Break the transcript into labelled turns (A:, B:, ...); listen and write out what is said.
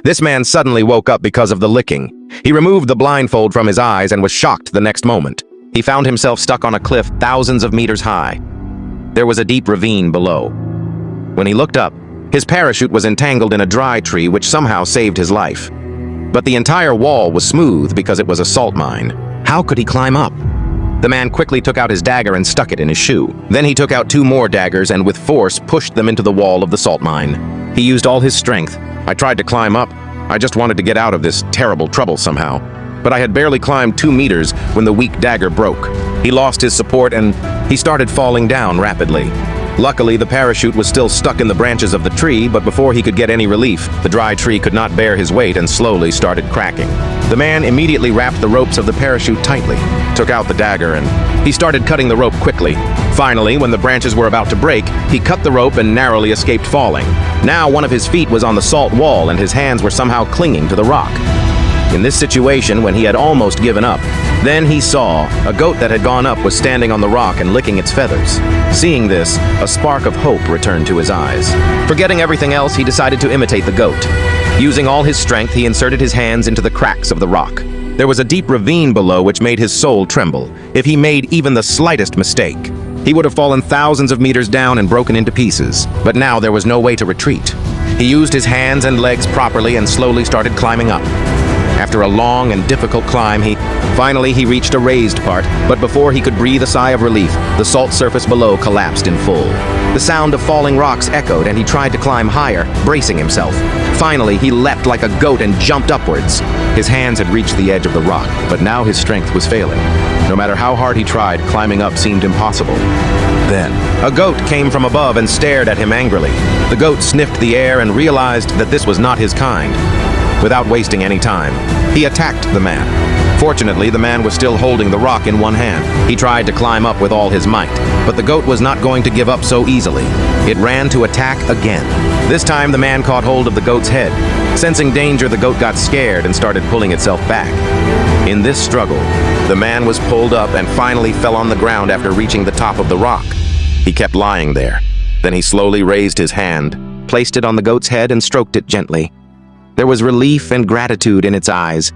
A: This man suddenly woke up because of the licking. He removed the blindfold from his eyes and was shocked the next moment. He found himself stuck on a cliff thousands of meters high. There was a deep ravine below. When he looked up, his parachute was entangled in a dry tree which somehow saved his life. But the entire wall was smooth because it was a salt mine. How could he climb up? The man quickly took out his dagger and stuck it in his shoe. Then he took out 2 more daggers and with force pushed them into the wall of the salt mine. He used all his strength. I tried to climb up. I just wanted to get out of this terrible trouble somehow. But I had barely climbed 2 meters when the weak dagger broke. He lost his support and he started falling down rapidly. Luckily, the parachute was still stuck in the branches of the tree, but before he could get any relief, the dry tree could not bear his weight and slowly started cracking. The man immediately wrapped the ropes of the parachute tightly, took out the dagger, and he started cutting the rope quickly. Finally, when the branches were about to break, he cut the rope and narrowly escaped falling. Now one of his feet was on the salt wall and his hands were somehow clinging to the rock. In this situation, when he had almost given up, then he saw a goat that had gone up was standing on the rock and licking its feathers. Seeing this, a spark of hope returned to his eyes. Forgetting everything else, he decided to imitate the goat. Using all his strength, he inserted his hands into the cracks of the rock. There was a deep ravine below which made his soul tremble. If he made even the slightest mistake, he would have fallen thousands of meters down and broken into pieces. But now there was no way to retreat. He used his hands and legs properly and slowly started climbing up. After a long and difficult climb, he reached a raised part, but before he could breathe a sigh of relief, the salt surface below collapsed in full. The sound of falling rocks echoed, and he tried to climb higher, bracing himself. Finally, he leapt like a goat and jumped upwards. His hands had reached the edge of the rock, but now his strength was failing. No matter how hard he tried, climbing up seemed impossible. Then, a goat came from above and stared at him angrily. The goat sniffed the air and realized that this was not his kind. Without wasting any time, he attacked the man. Fortunately, the man was still holding the rock in one hand. He tried to climb up with all his might, but the goat was not going to give up so easily. It ran to attack again. This time, the man caught hold of the goat's head. Sensing danger, the goat got scared and started pulling itself back. In this struggle, the man was pulled up and finally fell on the ground after reaching the top of the rock. He kept lying there. Then he slowly raised his hand, placed it on the goat's head and stroked it gently. There was relief and gratitude in its eyes.